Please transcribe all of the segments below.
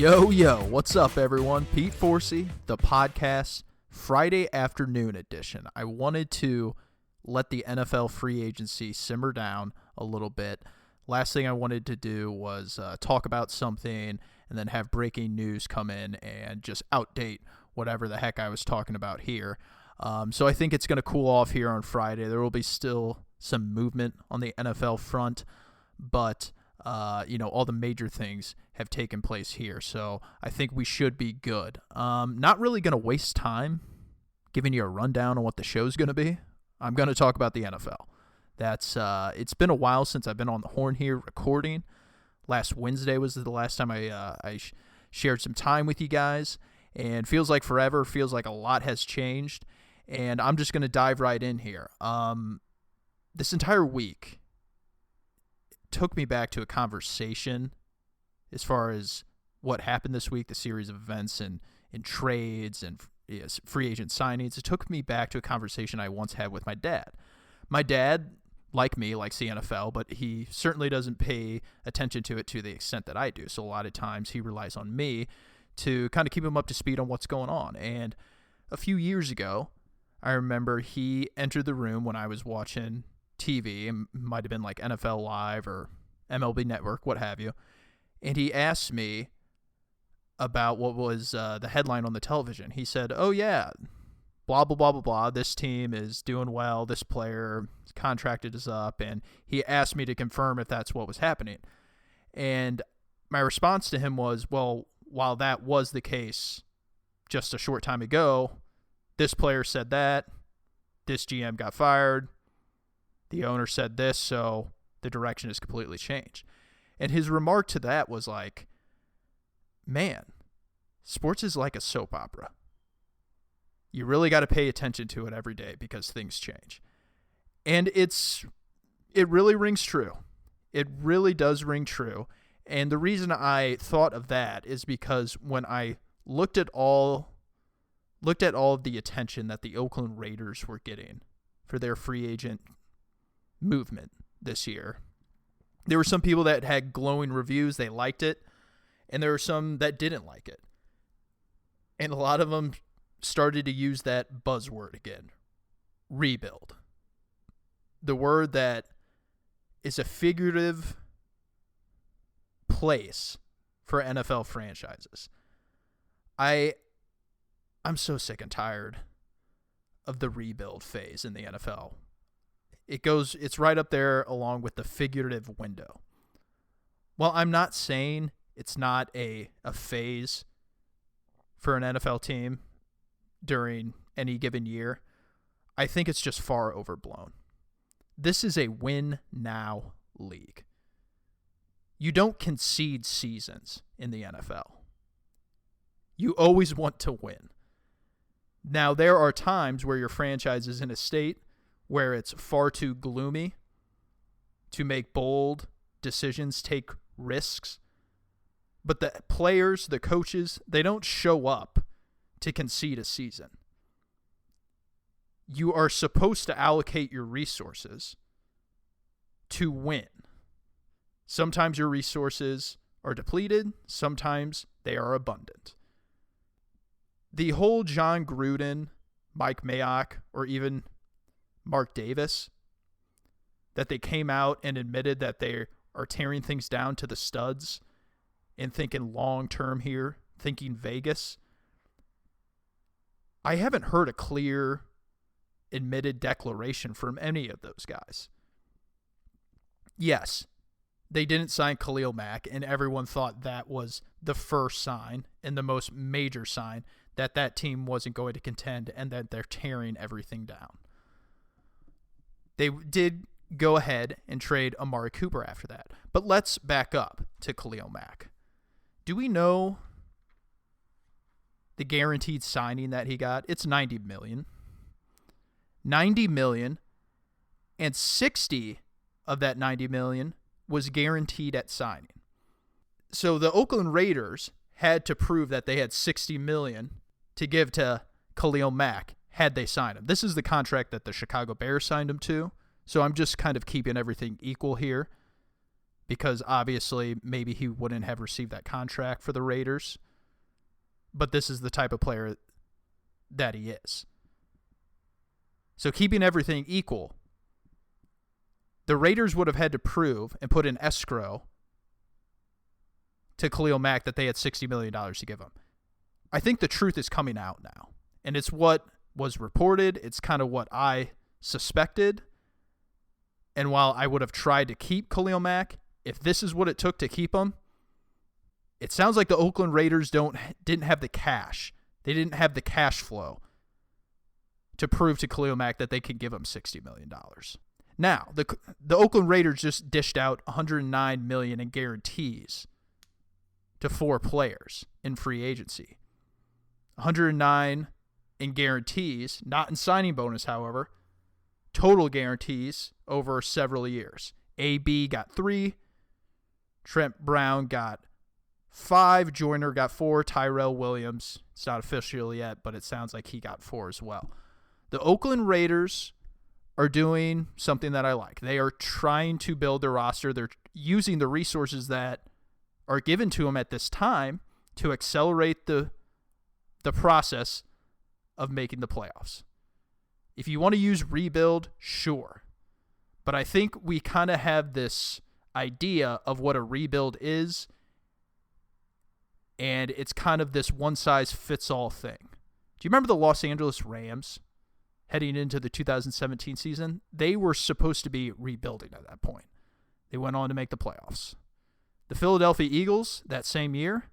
Yo, what's up, everyone? Pete Forsey, the podcast, Friday afternoon edition. I wanted to let the NFL free agency simmer down a little bit. Last thing I wanted to do was talk about something and then have breaking news come in and just outdate whatever the heck I was talking about here. So I think it's going to cool off here on Friday. There will be still some movement on the NFL front, but all the major things have taken place here. So I think we should be good. Not really going to waste time giving you a rundown on what the show's going to be. I'm going to talk about the NFL. It's been a while since I've been on the horn here recording. Last Wednesday was the last time I shared some time with you guys, and feels like forever. Feels like a lot has changed, and I'm just going to dive right in here. This entire week took me back to a conversation as far as what happened this week, the series of events and trades and free agent signings. It took me back to a conversation I once had with my dad. My dad, like me, likes the NFL, but he certainly doesn't pay attention to it to the extent that I do. So a lot of times he relies on me to kind of keep him up to speed on what's going on. And a few years ago, I remember he entered the room when I was watching TV. It might have been like NFL Live or MLB Network, what have you. And he asked me about what was the headline on the television. He said, "Oh yeah, blah, blah, blah, blah, blah. This team is doing well. This player contracted is up." And he asked me to confirm if that's what was happening. And my response to him was, well, while that was the case just a short time ago, this player said that, this GM got fired, the owner said this, so the direction has completely changed. And his remark to that was like, man, sports is like a soap opera. You really got to pay attention to it every day because things change. And it really rings true. It really does ring true. And the reason I thought of that is because when I looked at all of the attention that the Oakland Raiders were getting for their free agent movement this year, there were some people that had glowing reviews. They liked it. And there were some that didn't like it. And a lot of them started to use that buzzword again, rebuild. The word that is a figurative place for NFL franchises. I'm so sick and tired of the rebuild phase in the NFL. It's right up there along with the figurative window. Well, I'm not saying it's not a phase for an NFL team during any given year. I think it's just far overblown. This is a win-now league. You don't concede seasons in the NFL. You always want to win. Now, there are times where your franchise is in a state where it's far too gloomy to make bold decisions, take risks. But the players, the coaches, they don't show up to concede a season. You are supposed to allocate your resources to win. Sometimes your resources are depleted. Sometimes they are abundant. The whole John Gruden, Mike Mayock, or even Mark Davis, that they came out and admitted that they are tearing things down to the studs and thinking long-term here, thinking Vegas. I haven't heard a clear, admitted declaration from any of those guys. Yes, they didn't sign Khalil Mack, and everyone thought that was the first sign and the most major sign that team wasn't going to contend and that they're tearing everything down. They did go ahead and trade Amari Cooper after that. But let's back up to Khalil Mack. Do we know the guaranteed signing that he got? It's $90 million. $90 million, and 60 of that $90 million was guaranteed at signing. So the Oakland Raiders had to prove that they had $60 million to give to Khalil Mack had they signed him. This is the contract that the Chicago Bears signed him to. So I'm just kind of keeping everything equal here because obviously maybe he wouldn't have received that contract for the Raiders. But this is the type of player that he is. So keeping everything equal, the Raiders would have had to prove and put in escrow to Khalil Mack that they had $60 million to give him. I think the truth is coming out now. And it's what was reported. It's kind of what I suspected. And while I would have tried to keep Khalil Mack, if this is what it took to keep him, it sounds like the Oakland Raiders didn't have the cash. They didn't have the cash flow to prove to Khalil Mack that they could give him $60 million. Now, the Oakland Raiders just dished out $109 million in guarantees to 4 players in free agency. $109 in guarantees, not in signing bonus, however. Total guarantees over several years. AB got 3. Trent Brown got 5. Joyner got 4. Tyrell Williams, it's not official yet, but it sounds like he got 4 as well. The Oakland Raiders are doing something that I like. They are trying to build their roster. They're using the resources that are given to them at this time to accelerate the process of making the playoffs. If you want to use rebuild, sure. But I think we kind of have this idea of what a rebuild is, and it's kind of this one-size-fits-all thing. Do you remember the Los Angeles Rams heading into the 2017 season? They were supposed to be rebuilding at that point. They went on to make the playoffs. The Philadelphia Eagles, that same year,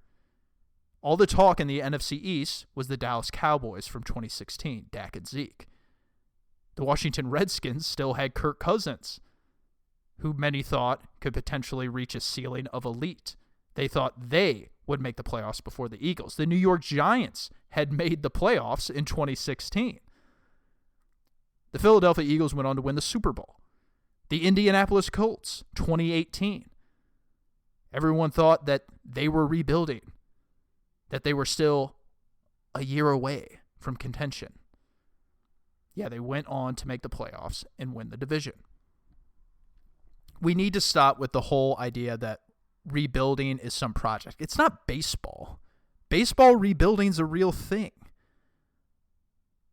all the talk in the NFC East was the Dallas Cowboys from 2016, Dak and Zeke. The Washington Redskins still had Kirk Cousins, who many thought could potentially reach a ceiling of elite. They thought they would make the playoffs before the Eagles. The New York Giants had made the playoffs in 2016. The Philadelphia Eagles went on to win the Super Bowl. The Indianapolis Colts, 2018. Everyone thought that they were rebuilding, that they were still a year away from contention. Yeah, they went on to make the playoffs and win the division. We need to stop with the whole idea that rebuilding is some project. It's not baseball. Baseball rebuilding is a real thing.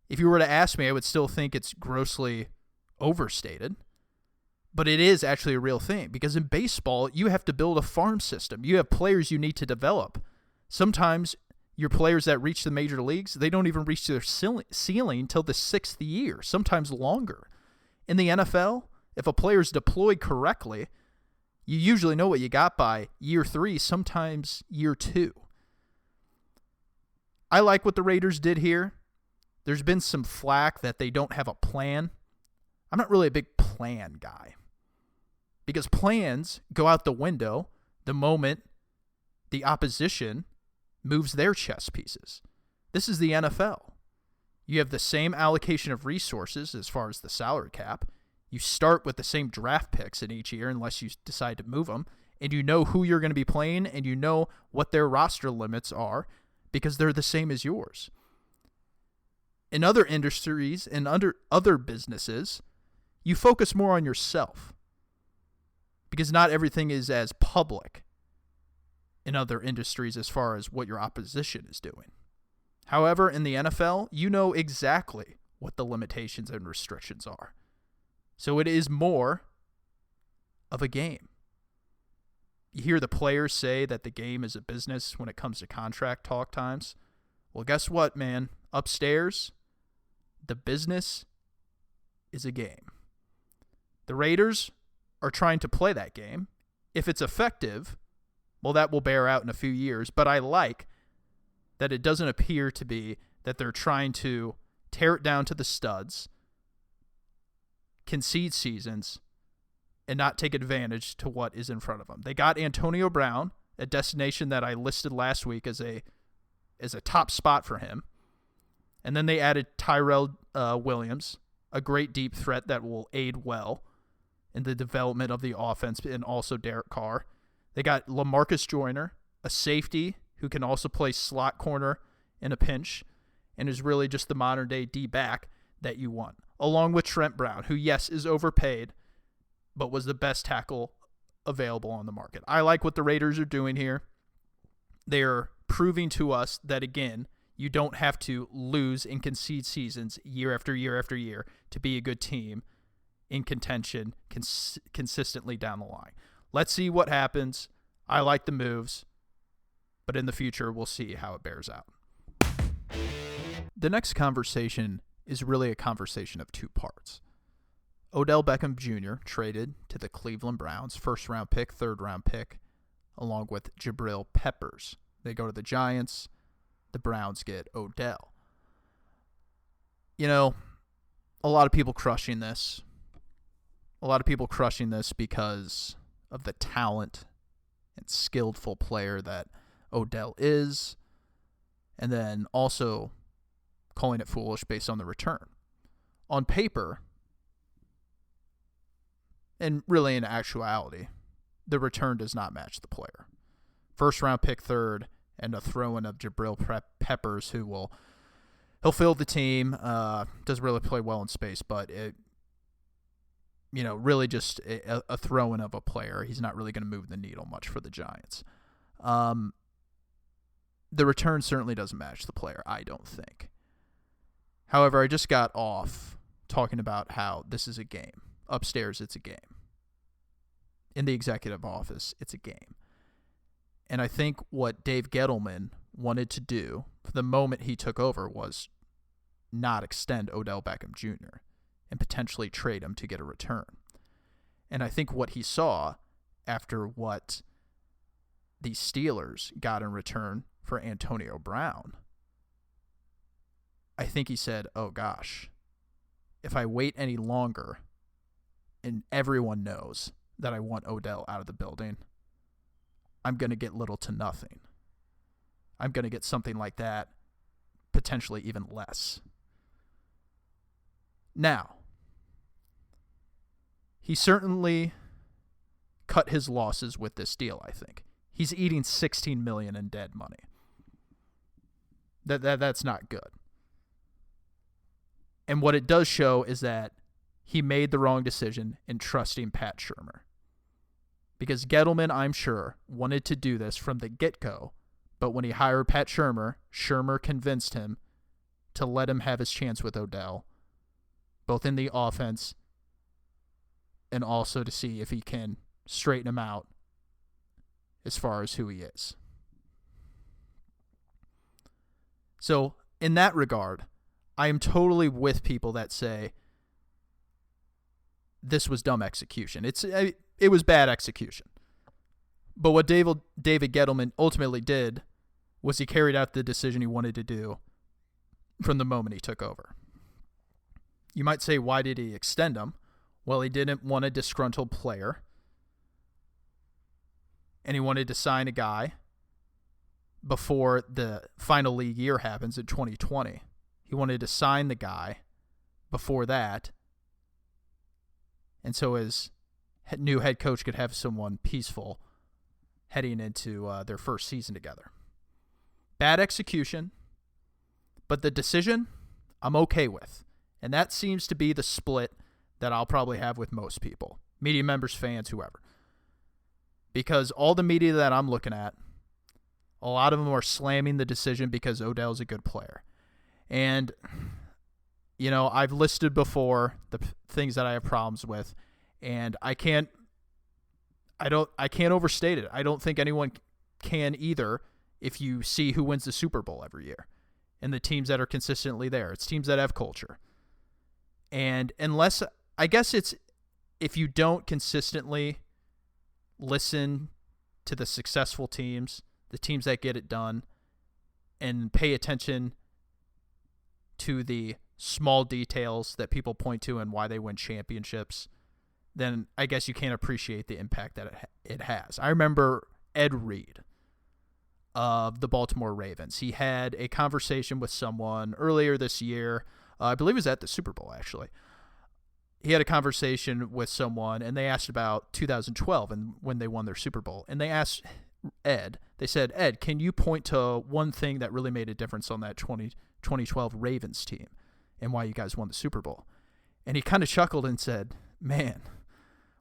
If you were to ask me, I would still think it's grossly overstated. But it is actually a real thing, because in baseball, you have to build a farm system. You have players you need to develop. Sometimes your players that reach the major leagues, they don't even reach their ceiling until the 6th year, sometimes longer. In the NFL, if a player is deployed correctly, you usually know what you got by year 3, sometimes year 2. I like what the Raiders did here. There's been some flack that they don't have a plan. I'm not really a big plan guy, because plans go out the window the moment the opposition moves their chess pieces. This is the NFL. You have the same allocation of resources as far as the salary cap. You start with the same draft picks in each year unless you decide to move them, and you know who you're going to be playing, and you know what their roster limits are because they're the same as yours. In other industries and under other businesses, you focus more on yourself because not everything is as public in other industries as far as what your opposition is doing. However, in the NFL, you know exactly what the limitations and restrictions are. So it is more of a game. You hear the players say that the game is a business when it comes to contract talk times. Well, guess what, man? Upstairs, the business is a game. The Raiders are trying to play that game. If it's effective, well, that will bear out in a few years. But I like that it doesn't appear to be that they're trying to tear it down to the studs, concede seasons, and not take advantage to what is in front of them. They got Antonio Brown, a destination that I listed last week as a top spot for him. And then they added Tyrell Williams, a great deep threat that will aid well in the development of the offense, and also Derek Carr. They got LaMarcus Joyner, a safety who can also play slot corner in a pinch and is really just the modern-day D-back that you want, along with Trent Brown, who, yes, is overpaid, but was the best tackle available on the market. I like what the Raiders are doing here. They're proving to us that, again, you don't have to lose and concede seasons year after year after year to be a good team in contention consistently down the line. Let's see what happens. I like the moves, but in the future, we'll see how it bears out. The next conversation is really a conversation of two parts. Odell Beckham Jr. traded to the Cleveland Browns, first-round pick, third-round pick, along with Jabril Peppers. They go to the Giants. The Browns get Odell. You know, a lot of people crushing this. A lot of people crushing this because of the talent and skillful player that Odell is, and then also calling it foolish based on the return. On paper, and really in actuality, the return does not match the player. First round pick, third, and a throw-in of Jabril Peppers, he'll fill the team. Doesn't really play well in space, but really just a throw-in of a player. He's not really going to move the needle much for the Giants. The return certainly doesn't match the player, I don't think. However, I just got off talking about how this is a game. Upstairs, it's a game. In the executive office, it's a game. And I think what Dave Gettleman wanted to do for the moment he took over was not extend Odell Beckham Jr. and potentially trade him to get a return. And I think what he saw after what the Steelers got in return for Antonio Brown, I think he said, oh gosh, if I wait any longer and everyone knows that I want Odell out of the building, I'm going to get little to nothing. I'm going to get something like that, potentially even less. Now, he certainly cut his losses with this deal, I think. He's eating $16 million in dead money. That's not good. And what it does show is that he made the wrong decision in trusting Pat Shurmur. Because Gettleman, I'm sure, wanted to do this from the get-go, but when he hired Pat Shurmur, Shurmur convinced him to let him have his chance with Odell, both in the offense and also to see if he can straighten him out as far as who he is. So, in that regard, I am totally with people that say this was dumb execution. It was bad execution. But what David Gettleman ultimately did was he carried out the decision he wanted to do from the moment he took over. You might say, why did he extend him? Well, he didn't want a disgruntled player. And he wanted to sign a guy before the final league year happens in 2020. He wanted to sign the guy before that. And so his new head coach could have someone peaceful heading into their first season together. Bad execution, but the decision I'm okay with. And that seems to be the split that I'll probably have with most people. Media members, fans, whoever. Because all the media that I'm looking at, a lot of them are slamming the decision because Odell's a good player. And, I've listed before the things that I have problems with, and I can't overstate it. I don't think anyone can either if you see who wins the Super Bowl every year and the teams that are consistently there. It's teams that have culture. And I guess it's if you don't consistently listen to the successful teams, the teams that get it done, and pay attention to the small details that people point to and why they win championships, then I guess you can't appreciate the impact that it has. I remember Ed Reed of the Baltimore Ravens. He had a conversation with someone earlier this year. I believe it was at the Super Bowl, actually. He had a conversation with someone, and they asked about 2012 and when they won their Super Bowl. And they asked Ed, they said, Ed, can you point to one thing that really made a difference on that 2012 Ravens team and why you guys won the Super Bowl? And he kind of chuckled and said, man,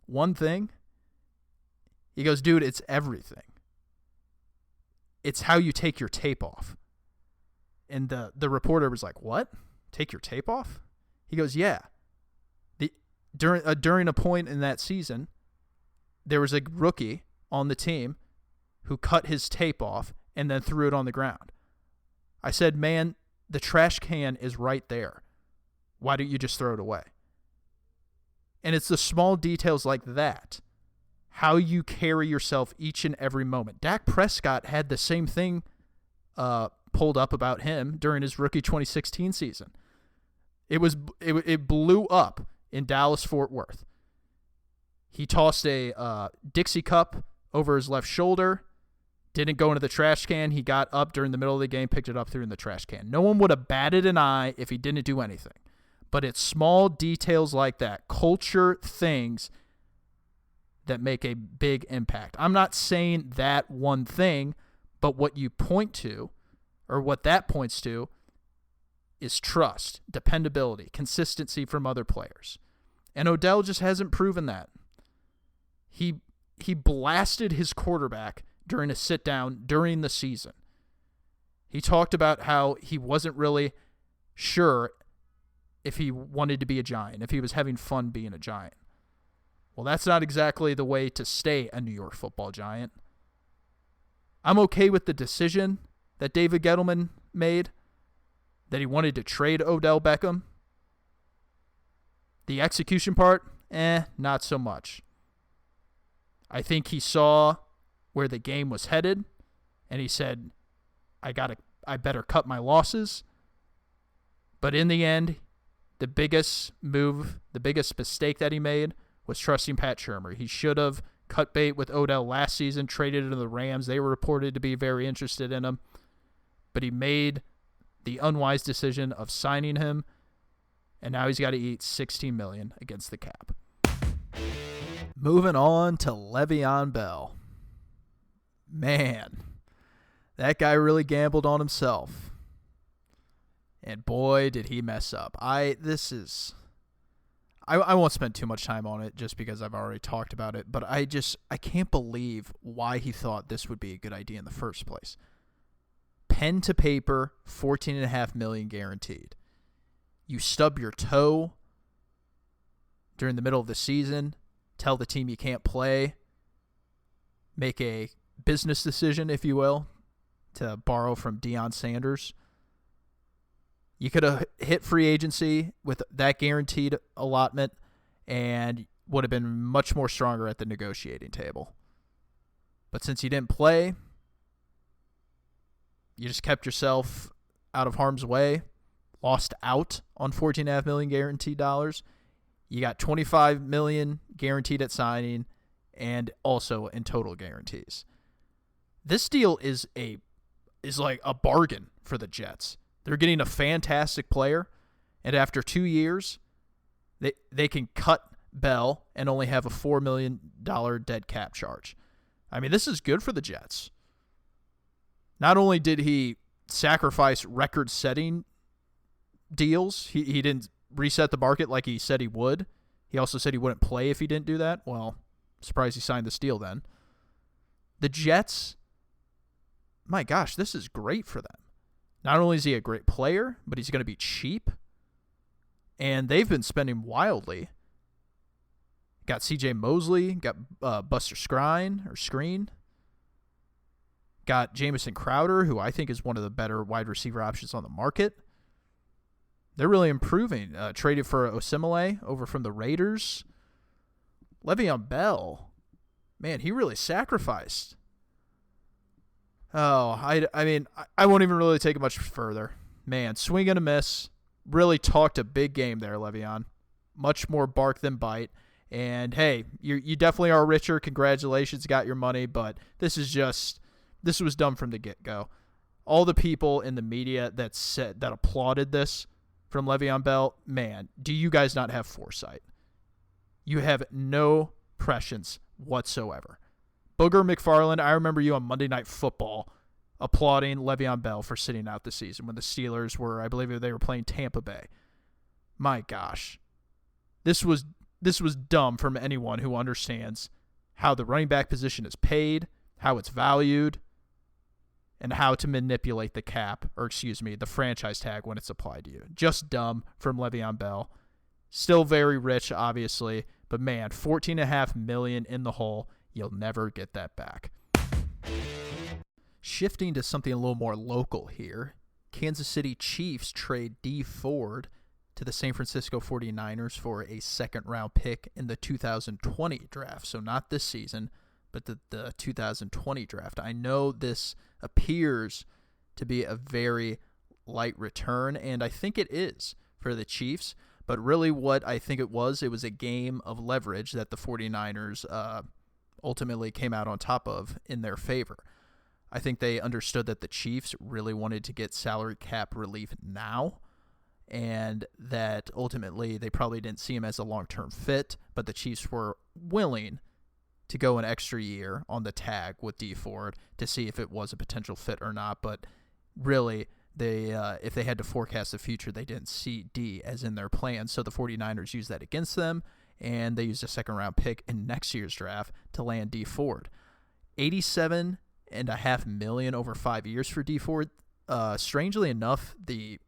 one thing, He goes, dude, it's everything. It's how you take your tape off. And the reporter was like, what? Take your tape off? He goes, yeah. During a point in that season, there was a rookie on the team who cut his tape off and then threw it on the ground. I said, man, the trash can is right there. Why don't you just throw it away? And it's the small details like that, how you carry yourself each and every moment. Dak Prescott had the same thing pulled up about him during his rookie 2016 season. It blew up in Dallas-Fort Worth. He tossed a Dixie cup over his left shoulder, didn't go into the trash can. He got up during the middle of the game, picked it up, threw it in the trash can. No one would have batted an eye if he didn't do anything. But it's small details like that, culture things that make a big impact. I'm not saying that one thing, but what you point to, or what that points to, is trust, dependability, consistency from other players. And Odell just hasn't proven that. He blasted his quarterback during a sit-down during the season. He talked about how he wasn't really sure if he wanted to be a Giant, if he was having fun being a Giant. Well, that's not exactly the way to stay a New York Football Giant. I'm okay with the decision that David Gettleman made, that he wanted to trade Odell Beckham. The execution part, not so much. I think he saw where the game was headed, and he said, I better cut my losses. But in the end, the biggest mistake that he made was trusting Pat Shurmur. He should have cut bait with Odell last season, traded him to the Rams. They were reported to be very interested in him. But he made the unwise decision of signing him, and now he's got to eat $16 million against the cap. Moving on to Le'Veon Bell. Man, that guy really gambled on himself. And boy, did he mess up. I won't spend too much time on it just because I've already talked about it, but I can't believe why he thought this would be a good idea in the first place. Pen to paper, $14.5 million guaranteed. You stub your toe during the middle of the season, tell the team you can't play, make a business decision, if you will, to borrow from Deion Sanders. You could have hit free agency with that guaranteed allotment and would have been much more stronger at the negotiating table. But since you didn't play, you just kept yourself out of harm's way, lost out on $14.5 million guaranteed dollars. You got $25 million guaranteed at signing and also in total guarantees. This deal is like a bargain for the Jets. They're getting a fantastic player, and after 2 years, they can cut Bell and only have a $4 million dead cap charge. I mean, this is good for the Jets. Not only did he sacrifice record-setting deals, he didn't reset the market like he said he would. He also said he wouldn't play if he didn't do that. Well, surprised he signed this deal then. The Jets, my gosh, this is great for them. Not only is he a great player, but he's going to be cheap. And they've been spending wildly. Got C.J. Mosley, got Buster Screen. Got Jamison Crowder, who I think is one of the better wide receiver options on the market. They're really improving. Traded for Osemele over from the Raiders. Le'Veon Bell, man, he really sacrificed. Oh, I mean, I won't even really take it much further. Man, swing and a miss. Really talked a big game there, Le'Veon. Much more bark than bite. And, hey, you definitely are richer. Congratulations, got your money. But this was dumb from the get-go. All the people in the media that applauded this from Le'Veon Bell, man, do you guys not have foresight? You have no prescience whatsoever. Booger McFarland, I remember you on Monday Night Football applauding Le'Veon Bell for sitting out the season when the Steelers were, I believe they were playing Tampa Bay. My gosh. This was dumb from anyone who understands how the running back position is paid, how it's valued, and how to manipulate the the franchise tag when it's applied to you. Just dumb from Le'Veon Bell. Still very rich, obviously, but man, $14.5 million in the hole. You'll never get that back. Shifting to something a little more local here, Kansas City Chiefs trade Dee Ford to the San Francisco 49ers for a second-round pick in the 2020 draft. So not this season, but the 2020 draft. I know this appears to be a very light return, and I think it is for the Chiefs. But really what I think it was a game of leverage that the 49ers ultimately came out on top of in their favor. I think they understood that the Chiefs really wanted to get salary cap relief now, and that ultimately they probably didn't see him as a long-term fit, but the Chiefs were willing to go an extra year on the tag with Dee Ford to see if it was a potential fit or not. But really, if they had to forecast the future, they didn't see D as in their plan. So the 49ers used that against them, and they used a second-round pick in next year's draft to land Dee Ford. $87.5 million over 5 years for Dee Ford. Strangely enough, the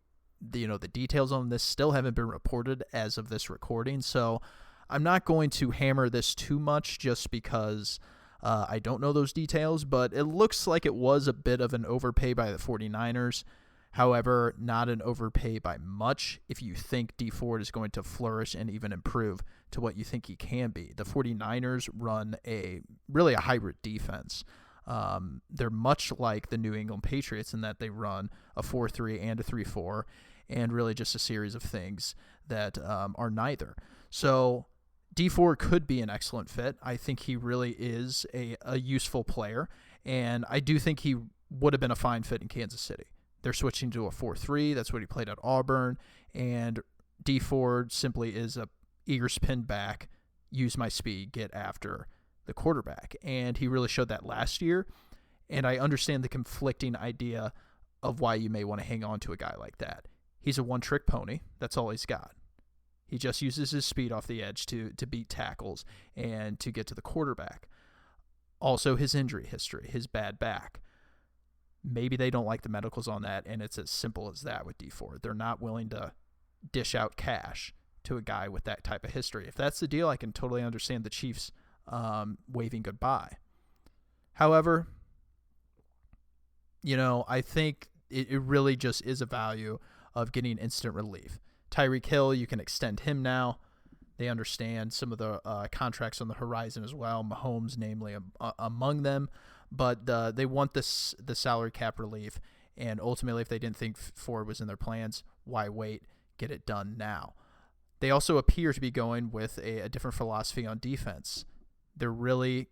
details on this still haven't been reported as of this recording, so I'm not going to hammer this too much just because I don't know those details, but it looks like it was a bit of an overpay by the 49ers. However, not an overpay by much if you think Dee Ford is going to flourish and even improve to what you think he can be. The 49ers run really a hybrid defense. They're much like the New England Patriots in that they run a 4-3 and a 3-4, and really just a series of things that are neither. So Dee Ford could be an excellent fit. I think he really is a useful player, and I do think he would have been a fine fit in Kansas City. They're switching to a 4-3. That's what he played at Auburn, and Dee Ford simply is a eager spin back, use my speed, get after the quarterback. And he really showed that last year, and I understand the conflicting idea of why you may want to hang on to a guy like that. He's a one-trick pony. That's all he's got. He just uses his speed off the edge to beat tackles and to get to the quarterback. Also, his injury history, his bad back. Maybe they don't like the medicals on that, and it's as simple as that with Dee Ford. They're not willing to dish out cash to a guy with that type of history. If that's the deal, I can totally understand the Chiefs waving goodbye. However, I think it really just is a value of getting instant relief. Tyreek Hill, you can extend him now. They understand some of the contracts on the horizon as well, Mahomes namely among them. But they want the salary cap relief, and ultimately if they didn't think Ford was in their plans, why wait? Get it done now. They also appear to be going with a different philosophy on defense. I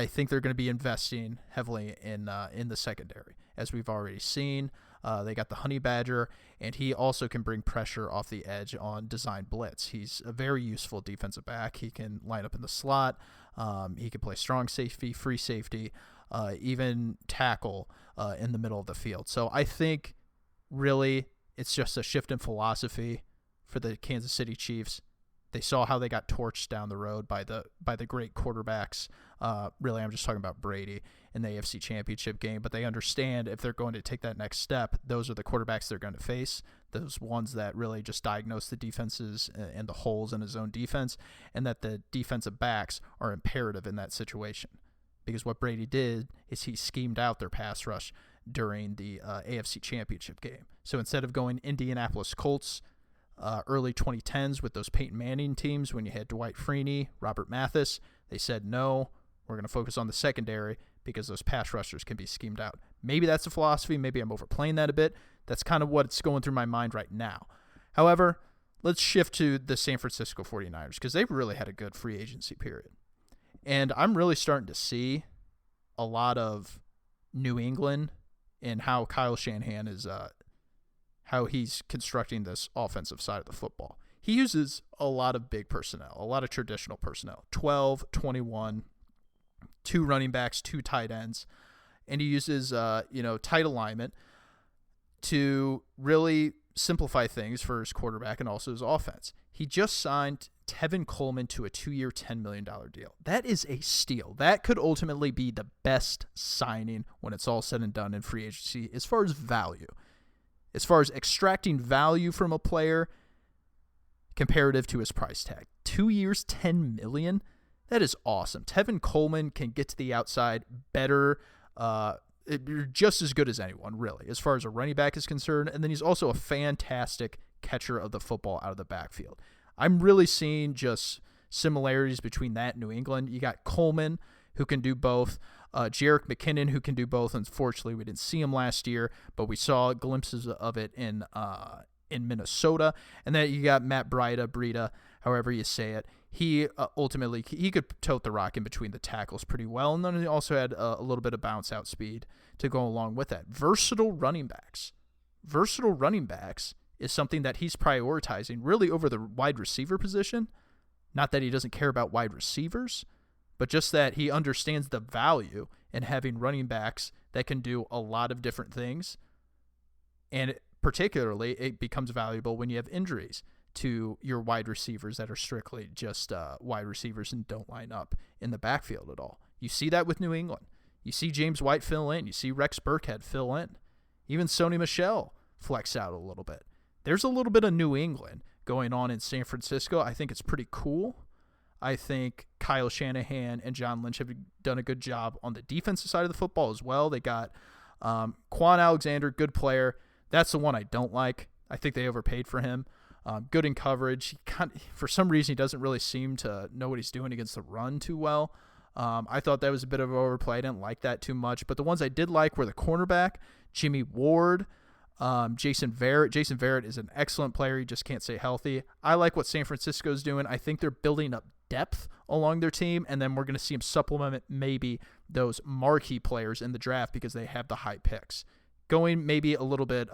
think they're going to be investing heavily in the secondary, as we've already seen. They got the Honey Badger, and he also can bring pressure off the edge on design blitz. He's a very useful defensive back. He can line up in the slot. He can play strong safety, free safety, even tackle in the middle of the field. So I think really it's just a shift in philosophy for the Kansas City Chiefs. They saw how they got torched down the road by the great quarterbacks. Really, I'm just talking about Brady in the AFC Championship game. But they understand if they're going to take that next step, those are the quarterbacks they're going to face, those ones that really just diagnose the defenses and the holes in his own defense, and that the defensive backs are imperative in that situation. Because what Brady did is he schemed out their pass rush during the AFC Championship game. So instead of going Indianapolis Colts, early 2010s with those Peyton Manning teams when you had Dwight Freeney, Robert Mathis, they said, no, we're going to focus on the secondary because those pass rushers can be schemed out. Maybe that's a philosophy. Maybe I'm overplaying that a bit. That's kind of what's going through my mind right now. However, let's shift to the San Francisco 49ers because they've really had a good free agency period. And I'm really starting to see a lot of New England and how Kyle Shanahan is how he's constructing this offensive side of the football. He uses a lot of big personnel, a lot of traditional personnel, 12, 21, 2 running backs, 2 tight ends, and he uses tight alignment to really simplify things for his quarterback and also his offense. He just signed Tevin Coleman to a 2-year, $10 million deal. That is a steal. That could ultimately be the best signing when it's all said and done in free agency as far as value. As far as extracting value from a player comparative to his price tag. 2 years, $10 million? That is awesome. Tevin Coleman can get to the outside better, just as good as anyone, really, as far as a running back is concerned. And then he's also a fantastic catcher of the football out of the backfield. I'm really seeing just similarities between that and New England. You got Coleman, who can do both. Jerick McKinnon, who can do both. Unfortunately, we didn't see him last year, but we saw glimpses of it in Minnesota. And then you got Matt Breida, however you say it. He ultimately he could tote the rock in between the tackles pretty well, and then he also had a little bit of bounce out speed to go along with that. Versatile running backs is something that he's prioritizing really over the wide receiver position. Not that he doesn't care about wide receivers, but just that he understands the value in having running backs that can do a lot of different things, and particularly it becomes valuable when you have injuries to your wide receivers that are strictly just wide receivers and don't line up in the backfield at all. You see that with New England. You see James White fill in. You see Rex Burkhead fill in. Even Sony Michel flex out a little bit. There's a little bit of New England going on in San Francisco. I think it's pretty cool. I think Kyle Shanahan and John Lynch have done a good job on the defensive side of the football as well. They got Quan Alexander, good player. That's the one I don't like. I think they overpaid for him. Good in coverage. For some reason, he doesn't really seem to know what he's doing against the run too well. I thought that was a bit of an overplay. I didn't like that too much. But the ones I did like were the cornerback, Jimmy Ward, Jason Verrett. Jason Verrett is an excellent player. He just can't stay healthy. I like what San Francisco's doing. I think they're building up depth along their team, and then we're going to see them supplement maybe those marquee players in the draft because they have the high picks. Going maybe a little bit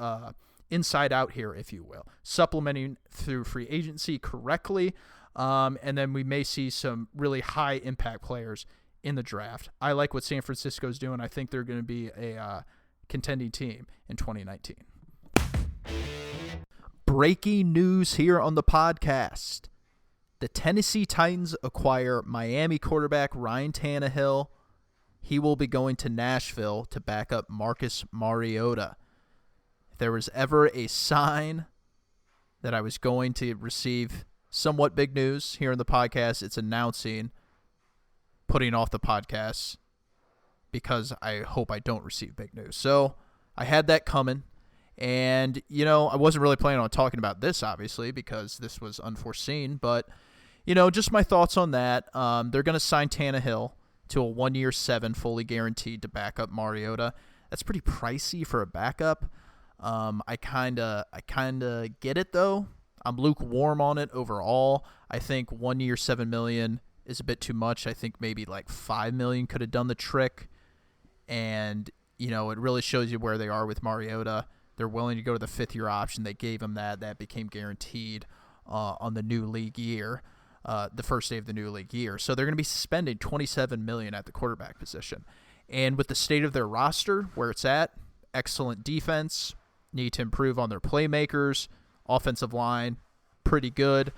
inside out here, if you will, supplementing through free agency correctly, and then we may see some really high impact players in the draft. I like what San Francisco's doing. I think they're going to be a contending team in 2019. Breaking news here on the podcast. The Tennessee Titans acquire Miami quarterback Ryan Tannehill. He will be going to Nashville to back up Marcus Mariota. If there was ever a sign that I was going to receive somewhat big news here in the podcast, it's announcing putting off the podcast because I hope I don't receive big news. So I had that coming. And, I wasn't really planning on talking about this, obviously, because this was unforeseen. But, just my thoughts on that. They're going to sign Tannehill to a 1-year $7 fully guaranteed to back up Mariota. That's pretty pricey for a backup. I kind of get it, though. I'm lukewarm on it overall. I think 1 year, $7 million is a bit too much. I think maybe like $5 million could have done the trick. And, it really shows you where they are with Mariota. They're willing to go to the 5th-year option. They gave him that. That became guaranteed on the new league year, the first day of the new league year. So they're going to be spending $27 million at the quarterback position. And with the state of their roster, where it's at, excellent defense, need to improve on their playmakers, offensive line, pretty good.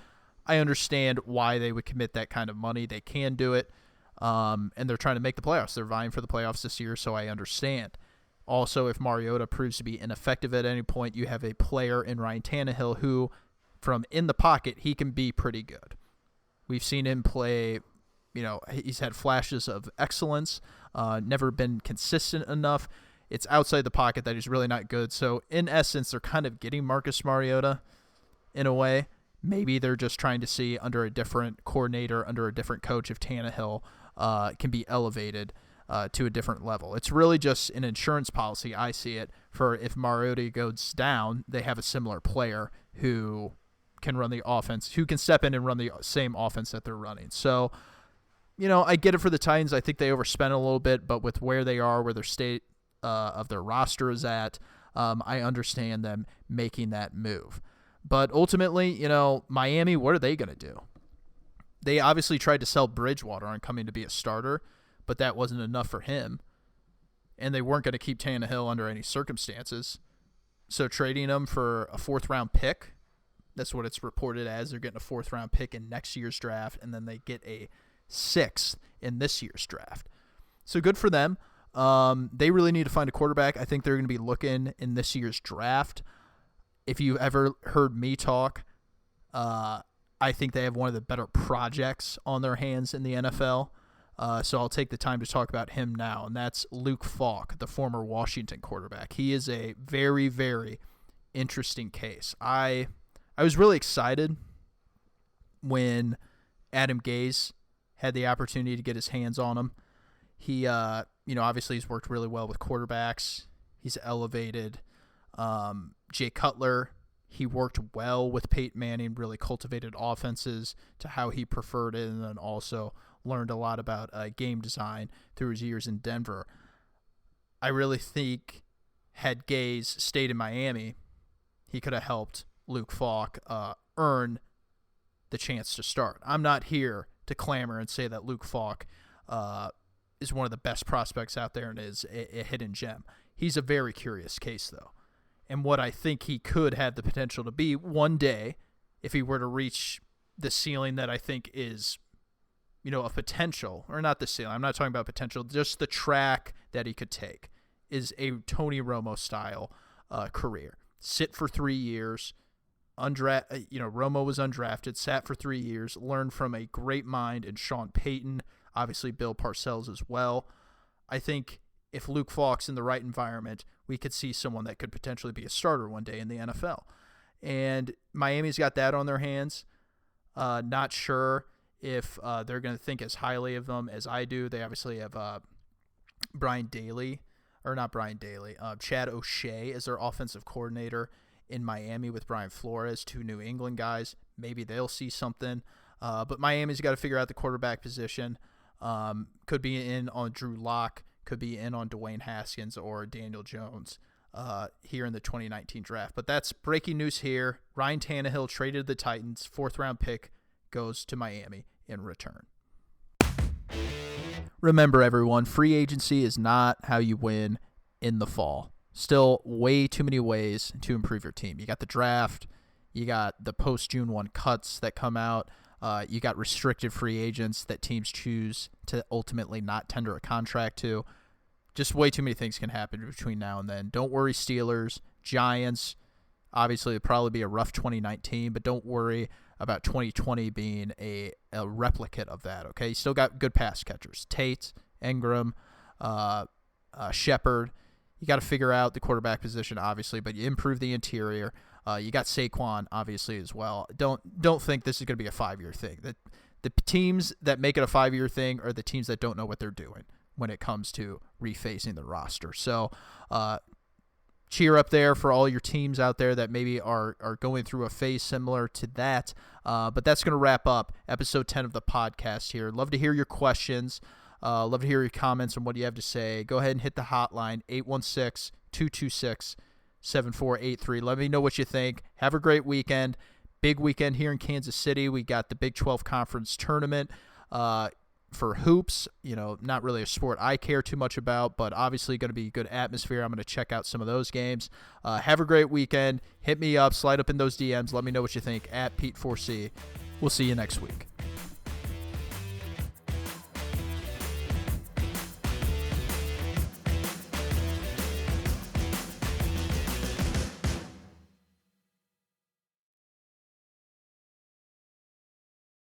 I understand why they would commit that kind of money. They can do it, and they're trying to make the playoffs. They're vying for the playoffs this year, so I understand. Also, if Mariota proves to be ineffective at any point, you have a player in Ryan Tannehill who, from in the pocket, he can be pretty good. We've seen him play, he's had flashes of excellence, never been consistent enough. It's outside the pocket that he's really not good. So, in essence, they're kind of getting Marcus Mariota in a way. Maybe they're just trying to see under a different coordinator, under a different coach, if Tannehill can be elevated to a different level. It's really just an insurance policy, I see it, for if Mariota goes down, they have a similar player who can run the offense, who can step in and run the same offense that they're running. So, I get it for the Titans. I think they overspent a little bit, but with where they are, where their state of their roster is at, I understand them making that move. But ultimately, Miami, what are they going to do? They obviously tried to sell Bridgewater on coming to be a starter, but that wasn't enough for him. And they weren't going to keep Tannehill under any circumstances. So trading him for a 4th-round pick, that's what it's reported as. They're getting a 4th-round pick in next year's draft, and then they get a 6th in this year's draft. So good for them. They really need to find a quarterback. I think they're going to be looking in this year's draft. If you ever heard me talk, I think they have one of the better projects on their hands in the NFL. So I'll take the time to talk about him now, and that's Luke Falk, the former Washington quarterback. He is a very, very interesting case. I was really excited when Adam Gase had the opportunity to get his hands on him. He, obviously he's worked really well with quarterbacks. He's elevated Jay Cutler. He worked well with Peyton Manning, really cultivated offenses to how he preferred it, and then also learned a lot about game design through his years in Denver. I really think had Gase stayed in Miami, he could have helped Luke Falk earn the chance to start. I'm not here to clamor and say that Luke Falk is one of the best prospects out there and is a hidden gem. He's a very curious case, though. And what I think he could have the potential to be one day, if he were to reach the ceiling that I think is, a potential, or not the ceiling, I'm not talking about potential, just the track that he could take, is a Tony Romo style career. Sit for 3 years, Romo was undrafted, sat for 3 years, learned from a great mind in Sean Payton, obviously Bill Parcells as well. I think if Luke Falk's in the right environment, we could see someone that could potentially be a starter one day in the NFL. And Miami's got that on their hands. Not sure if they're going to think as highly of them as I do. They obviously have Chad O'Shea as their offensive coordinator in Miami with Brian Flores, 2 New England guys. Maybe they'll see something. But Miami's got to figure out the quarterback position. Could be in on Drew Lock, could be in on Dwayne Haskins or Daniel Jones here in the 2019 draft. But that's breaking news here. Ryan Tannehill traded the Titans. 4th-round pick goes to Miami in return. Remember, everyone, free agency is not how you win in the fall. Still way too many ways to improve your team. You got the draft. You got the post-June 1 cuts that come out. You got restricted free agents that teams choose to ultimately not tender a contract to. Just way too many things can happen between now and then. Don't worry, Steelers, Giants. Obviously, it'll probably be a rough 2019, but don't worry about 2020 being a replicate of that, okay? You still got good pass catchers. Tate, Ingram, Shepard. You got to figure out the quarterback position, obviously, but you improve the interior. You got Saquon, obviously, as well. Don't think this is going to be a 5-year thing. The teams that make it a 5-year thing are the teams that don't know what they're doing when it comes to refacing the roster. So cheer up there for all your teams out there that maybe are going through a phase similar to that. But that's going to wrap up episode 10 of the podcast here. Love to hear your questions. Love to hear your comments on what you have to say. Go ahead and hit the hotline, 816-226-7483. Let me know what you think. Have a great weekend. Big weekend here in Kansas City. We got the Big 12 Conference Tournament for hoops. Not really a sport I care too much about, but obviously going to be a good atmosphere. I'm going to check out some of those games. Have a great weekend. Hit me up. Slide up in those DMs. Let me know what you think at Pete4C. We'll see you next week.